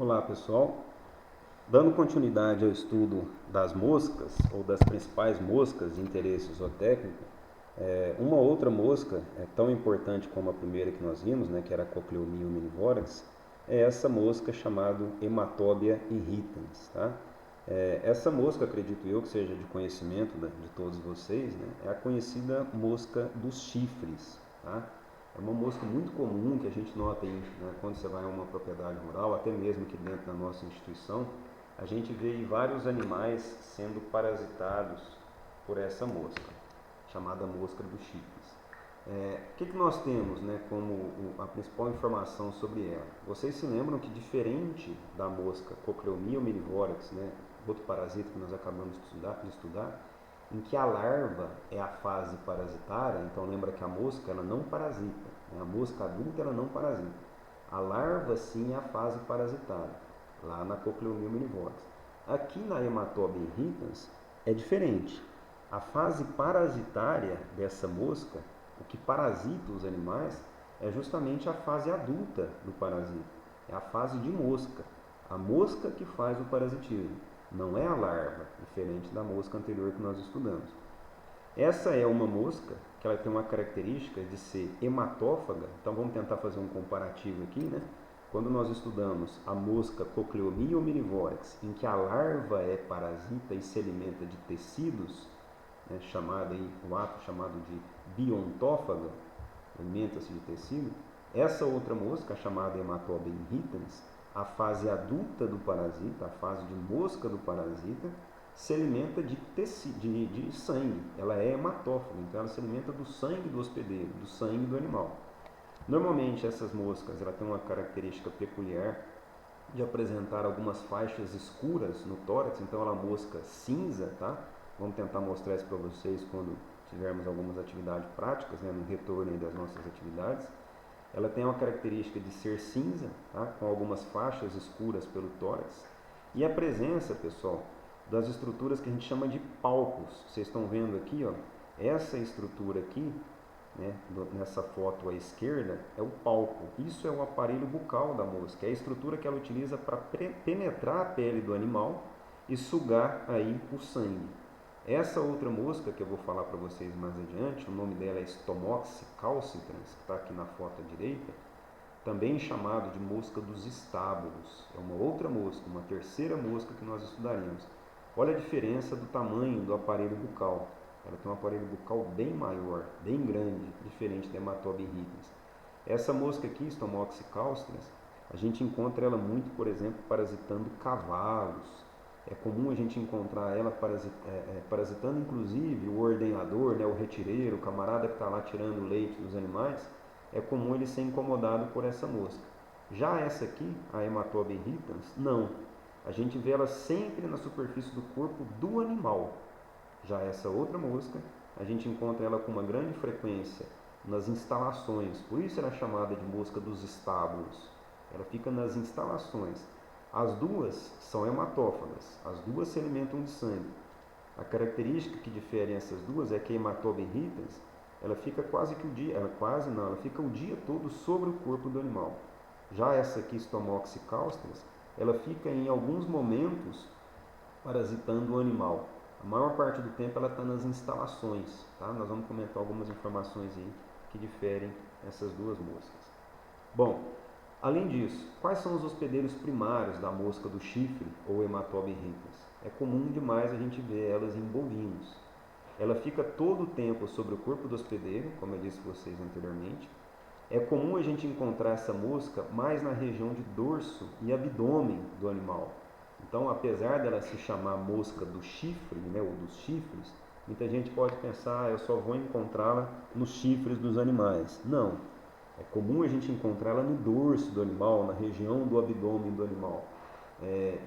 Olá pessoal, dando continuidade ao estudo das moscas ou das principais moscas de interesse zootécnico, uma outra mosca tão importante como a primeira que nós vimos, que era a Cochleomia omnivorax, é essa mosca chamada Hematobia irritans. Tá? Essa mosca, acredito eu, que seja de conhecimento de todos vocês, é a conhecida mosca dos chifres. Tá? É uma mosca muito comum que a gente nota aí, quando você vai a uma propriedade rural, até mesmo aqui dentro da nossa instituição, a gente vê aí vários animais sendo parasitados por essa mosca, chamada mosca dos chifres. O que nós temos como a principal informação sobre ela? Vocês se lembram que diferente da mosca Cochleomia omnivorax, outro parasita que nós acabamos de estudar, em que a larva é a fase parasitária, então lembra que a mosca ela não parasita, a mosca adulta ela não parasita. A larva sim é a fase parasitária, lá na Cochleomia omnivorax. Aqui na Hematobia irritans é diferente. A fase parasitária dessa mosca, o que parasita os animais, é justamente a fase adulta do parasita, é a fase de mosca, a mosca que faz o parasitismo. Não é a larva, diferente da mosca anterior que nós estudamos. Essa é uma mosca que ela tem uma característica de ser hematófaga. Então vamos tentar fazer um comparativo aqui, Quando nós estudamos a mosca Cochleomia omnivorax, em que a larva é parasita e se alimenta de tecidos, o ato chamado de biontófaga, alimenta-se de tecido. Essa outra mosca, chamada Hematobia irritans, a fase adulta do parasita, a fase de mosca do parasita, se alimenta de sangue. Ela é hematófaga, então ela se alimenta do sangue do hospedeiro, do sangue do animal. Normalmente essas moscas ela tem uma característica peculiar de apresentar algumas faixas escuras no tórax, então ela é uma mosca cinza, tá? Vamos tentar mostrar isso para vocês quando tivermos algumas atividades práticas, no retorno das nossas atividades. Ela tem uma característica de ser cinza, tá? Com algumas faixas escuras pelo tórax. E a presença, pessoal, das estruturas que a gente chama de palpos. Vocês estão vendo aqui, ó, essa estrutura aqui, nessa foto à esquerda, é o palpo. Isso é o aparelho bucal da mosca, é a estrutura que ela utiliza para penetrar a pele do animal e sugar aí o sangue. Essa outra mosca que eu vou falar para vocês mais adiante, o nome dela é Stomoxys calcitrans, que está aqui na foto à direita, também chamado de mosca dos estábulos. É uma outra mosca, uma terceira mosca que nós estudaremos. Olha a diferença do tamanho do aparelho bucal. Ela tem um aparelho bucal bem maior, bem grande, diferente da Hematobia irritans. Essa mosca aqui, Stomoxys calcitrans, a gente encontra ela muito, por exemplo, parasitando cavalos. É comum a gente encontrar ela parasitando inclusive o ordenhador, o retireiro, o camarada que está lá tirando o leite dos animais. É comum ele ser incomodado por essa mosca. Já essa aqui, a Hematobia irritans, não. A gente vê ela sempre na superfície do corpo do animal. Já essa outra mosca, a gente encontra ela com uma grande frequência nas instalações. Por isso ela é chamada de mosca dos estábulos. Ela fica nas instalações. As duas são hematófagas, as duas se alimentam de sangue. A característica que difere essas duas é que a Hematobia irritans, ela fica quase que o dia, ela fica o dia todo sobre o corpo do animal. Já essa aqui, Stomoxys calcitrans, ela fica em alguns momentos parasitando o animal. A maior parte do tempo ela está nas instalações, tá? Nós vamos comentar algumas informações aí que diferem essas duas moscas. Bom, além disso, quais são os hospedeiros primários da mosca do chifre ou Hematobia irritans? É comum demais a gente ver elas em bovinos. Ela fica todo o tempo sobre o corpo do hospedeiro, como eu disse para vocês anteriormente. É comum a gente encontrar essa mosca mais na região de dorso e abdômen do animal. Então, apesar dela se chamar mosca do chifre, ou dos chifres, muita gente pode pensar, eu só vou encontrá-la nos chifres dos animais. Não. É comum a gente encontrá-la no dorso do animal, na região do abdômen do animal.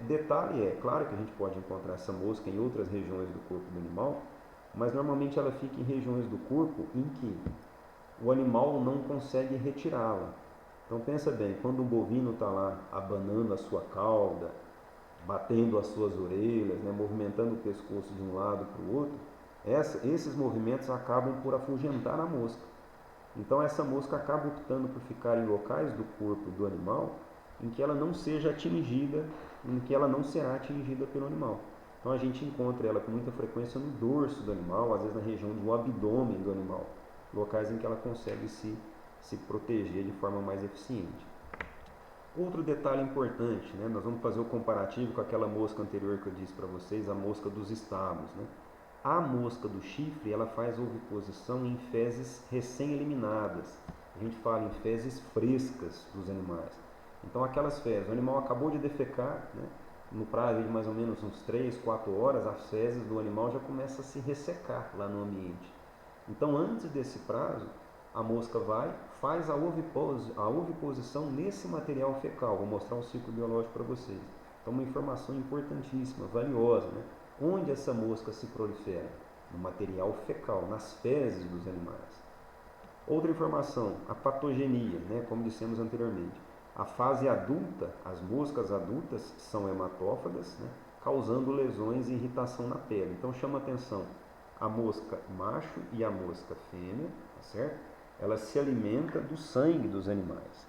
Detalhe é, claro que a gente pode encontrar essa mosca em outras regiões do corpo do animal, mas normalmente ela fica em regiões do corpo em que o animal não consegue retirá-la. Então pensa bem, quando um bovino está lá abanando a sua cauda, batendo as suas orelhas, movimentando o pescoço de um lado para o outro, esses movimentos acabam por afugentar a mosca. Então essa mosca acaba optando por ficar em locais do corpo do animal em que ela não seja atingida, em que ela não será atingida pelo animal. Então a gente encontra ela com muita frequência no dorso do animal, às vezes na região do abdômen do animal, locais em que ela consegue se proteger de forma mais eficiente. Outro detalhe importante, né? Nós vamos fazer o comparativo com aquela mosca anterior que eu disse para vocês, a mosca dos estábulos. Né? A mosca do chifre, ela faz oviposição em fezes recém-eliminadas. A gente fala em fezes frescas dos animais. Então aquelas fezes, o animal acabou de defecar, né? No prazo de mais ou menos uns 3, 4 horas, as fezes do animal já começam a se ressecar lá no ambiente. Então antes desse prazo, a mosca vai, faz a oviposição nesse material fecal. Vou mostrar um ciclo biológico para vocês. Então uma informação importantíssima, valiosa, né? Onde essa mosca se prolifera? No material fecal, nas fezes dos animais. Outra informação, a patogenia, né? Como dissemos anteriormente. A fase adulta, as moscas adultas são hematófagas, né? Causando lesões e irritação na pele. Então chama atenção a mosca macho e a mosca fêmea, tá certo? Ela se alimenta do sangue dos animais.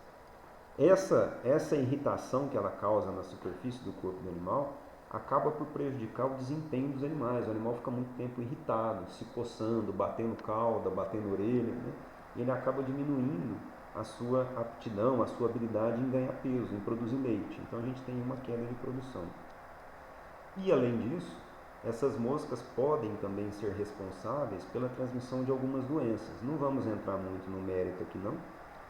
Essa irritação que ela causa na superfície do corpo do animal acaba por prejudicar o desempenho dos animais. O animal fica muito tempo irritado, se coçando, batendo cauda, batendo orelha, né? E ele acaba diminuindo a sua aptidão, a sua habilidade em ganhar peso, em produzir leite. Então a gente tem uma queda de produção. E além disso, essas moscas podem também ser responsáveis pela transmissão de algumas doenças. Não vamos entrar muito no mérito aqui não,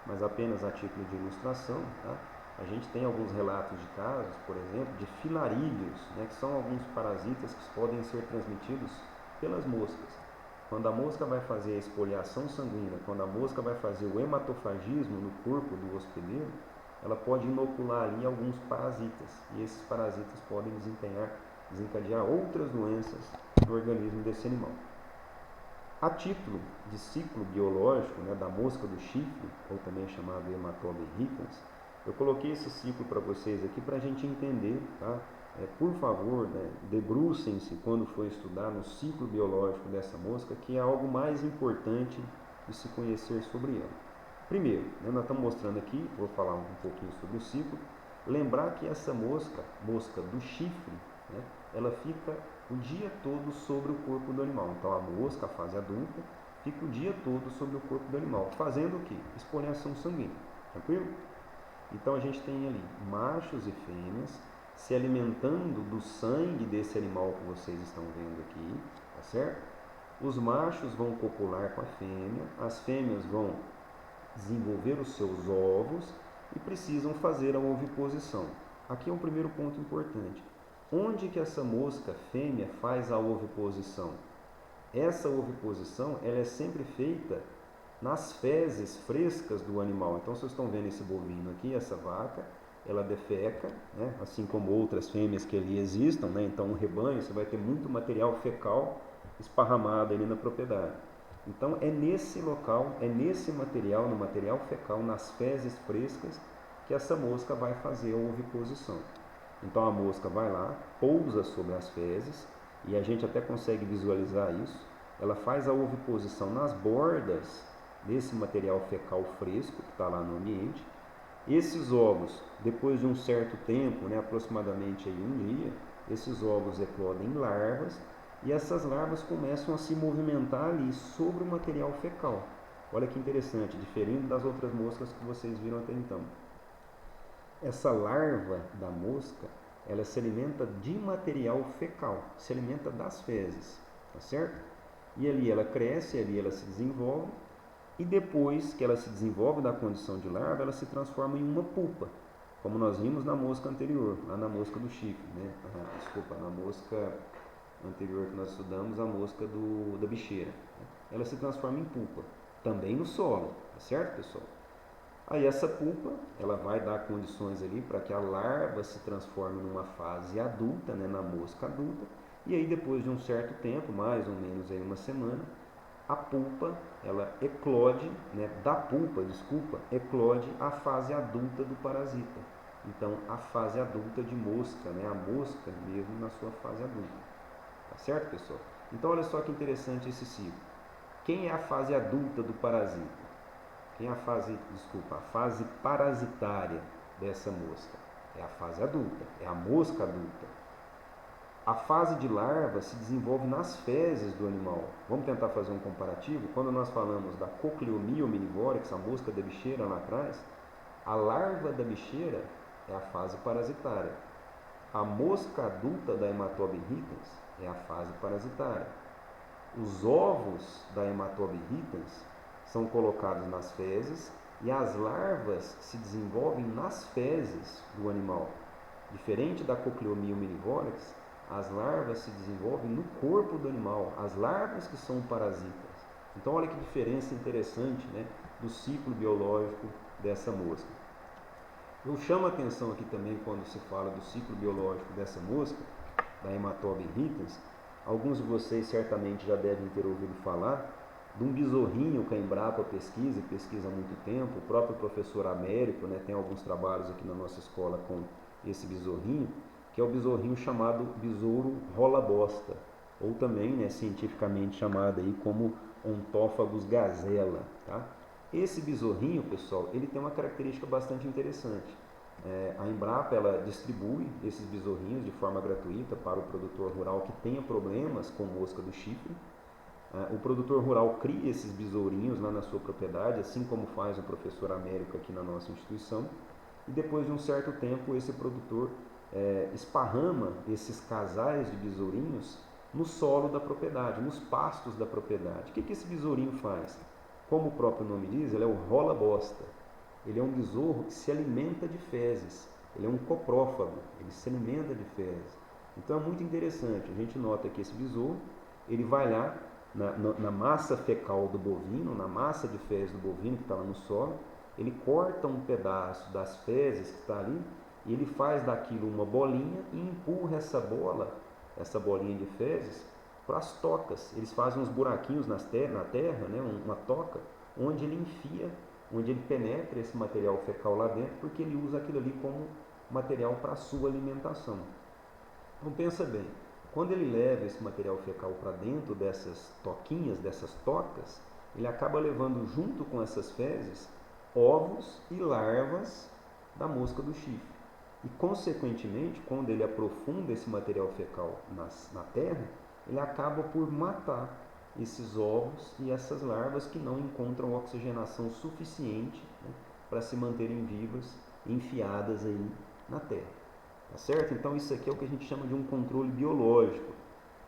mas apenas a título de ilustração, tá? A gente tem alguns relatos de casos, por exemplo, de filarídeos, né, que são alguns parasitas que podem ser transmitidos pelas moscas. Quando a mosca vai fazer a esfoliação sanguínea, quando a mosca vai fazer o hematofagismo no corpo do hospedeiro, ela pode inocular ali alguns parasitas, e esses parasitas podem desencadear outras doenças no organismo desse animal. A título de ciclo biológico, né, da mosca do chifre, ou também chamado Hematoba irritans, eu coloquei esse ciclo para vocês aqui para a gente entender, tá? Por favor, né, debrucem-se quando for estudar no ciclo biológico dessa mosca, que é algo mais importante de se conhecer sobre ela. Primeiro, né, nós estamos mostrando aqui, vou falar um pouquinho sobre o ciclo, lembrar que essa mosca do chifre, né, ela fica o dia todo sobre o corpo do animal. Então a mosca, a fase adulta, fica o dia todo sobre o corpo do animal, fazendo o quê? Esfoliação sanguínea, tranquilo? Então a gente tem ali machos e fêmeas se alimentando do sangue desse animal que vocês estão vendo aqui, tá certo? Os machos vão copular com a fêmea, as fêmeas vão desenvolver os seus ovos e precisam fazer a oviposição. Aqui é um primeiro ponto importante. Onde que essa mosca fêmea faz a oviposição? Essa oviposição ela é sempre feita nas fezes frescas do animal. Então vocês estão vendo esse bovino aqui, essa vaca, ela defeca, né? Assim como outras fêmeas que ali existam, né? Então um rebanho, você vai ter muito material fecal esparramado ali na propriedade. Então é nesse local, é nesse material, no material fecal, nas fezes frescas, que essa mosca vai fazer a oviposição. Então a mosca vai lá, pousa sobre as fezes, e a gente até consegue visualizar isso. Ela faz a oviposição nas bordas desse material fecal fresco que está lá no ambiente. Esses ovos, depois de um certo tempo, né, aproximadamente aí um dia, esses ovos eclodem em larvas, e essas larvas começam a se movimentar ali sobre o material fecal. Olha que interessante, diferente das outras moscas que vocês viram até então. Essa larva da mosca, ela se alimenta de material fecal, se alimenta das fezes, tá certo? E ali ela cresce, ali ela se desenvolve, e depois que ela se desenvolve da condição de larva, ela se transforma em uma pupa, como nós vimos na mosca anterior, lá na mosca do chifre, né? Na mosca anterior que nós estudamos, a mosca da bicheira. Ela se transforma em pupa, também no solo, tá certo, pessoal? Aí essa pupa, ela vai dar condições ali para que a larva se transforme numa fase adulta, né, na mosca adulta, e aí depois de um certo tempo, mais ou menos aí uma semana, a pulpa, ela eclode, né, eclode a fase adulta do parasita. Então, a fase adulta de mosca, né, a mosca mesmo na sua fase adulta. Tá certo, pessoal? Então, olha só que interessante esse ciclo. Quem é a fase adulta do parasita? Quem é a fase parasitária? dessa mosca? É a fase adulta, é a mosca adulta. A fase de larva se desenvolve nas fezes do animal. Vamos tentar fazer um comparativo? Quando nós falamos da Cochleomia omnivorix, a mosca da bicheira lá atrás, a larva da bicheira é a fase parasitária. A mosca adulta da Hematoba irritans é a fase parasitária. Os ovos da Hematoba irritans são colocados nas fezes e as larvas se desenvolvem nas fezes do animal. Diferente da Cochleomia omnivorix, as larvas se desenvolvem no corpo do animal, as larvas que são parasitas. Então olha que diferença interessante, né, do ciclo biológico dessa mosca. Eu chamo a atenção aqui também quando se fala do ciclo biológico dessa mosca, da Hematoba irritans. Alguns de vocês certamente já devem ter ouvido falar de um besorrinho que a Embrapa pesquisa há muito tempo. O próprio professor Américo, né, tem alguns trabalhos aqui na nossa escola com esse besorrinho, que é o besorrinho chamado besouro rola-bosta, ou também, né, cientificamente chamado aí como Ontófagos gazela. Tá? Esse besorrinho, pessoal, ele tem uma característica bastante interessante. A Embrapa ela distribui esses besorrinhos de forma gratuita para o produtor rural que tenha problemas com mosca do chifre. O produtor rural cria esses besourinhos lá na sua propriedade, assim como faz o professor Américo aqui na nossa instituição, e depois de um certo tempo esse produtor esparrama esses casais de besourinhos no solo da propriedade, nos pastos da propriedade. O que esse besourinho faz? Como o próprio nome diz, ele é o rola-bosta. Ele é um besouro que se alimenta de fezes. Ele é um coprófago, ele se alimenta de fezes. Então é muito interessante, a gente nota que esse besouro, ele vai lá na massa fecal do bovino, na massa de fezes do bovino que está lá no solo, ele corta um pedaço das fezes que está ali, e ele faz daquilo uma bolinha e empurra essa bolinha de fezes, para as tocas. Eles fazem uns buraquinhos na terra, né, uma toca, onde ele enfia, onde ele penetra esse material fecal lá dentro, porque ele usa aquilo ali como material para a sua alimentação. Então pensa bem, quando ele leva esse material fecal para dentro dessas toquinhas, dessas tocas, ele acaba levando junto com essas fezes ovos e larvas da mosca do chifre. E consequentemente, quando ele aprofunda esse material fecal na terra, ele acaba por matar esses ovos e essas larvas que não encontram oxigenação suficiente, né, para se manterem vivas, enfiadas aí na terra. Tá certo? Então isso aqui é o que a gente chama de um controle biológico.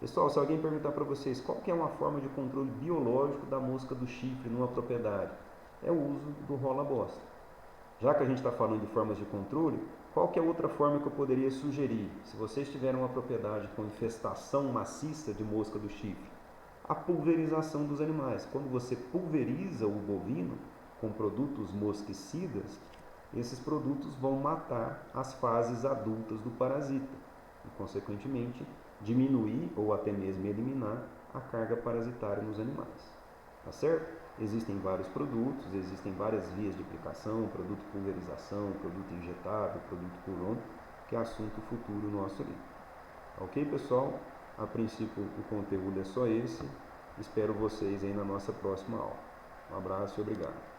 Pessoal, se alguém perguntar para vocês qual que é uma forma de controle biológico da mosca do chifre numa propriedade, é o uso do rola-bosta. Já que a gente está falando de formas de controle, qual que é outra forma que eu poderia sugerir? Se vocês tiverem uma propriedade com infestação maciça de mosca do chifre, a pulverização dos animais. Quando você pulveriza o bovino com produtos mosquicidas, esses produtos vão matar as fases adultas do parasita e, consequentemente, diminuir ou até mesmo eliminar a carga parasitária nos animais. Tá certo? Existem vários produtos, existem várias vias de aplicação, produto pulverização, produto injetável, produto purão, que é assunto futuro nosso ali. Ok, pessoal? A princípio o conteúdo é só esse. Espero vocês aí na nossa próxima aula. Um abraço e obrigado.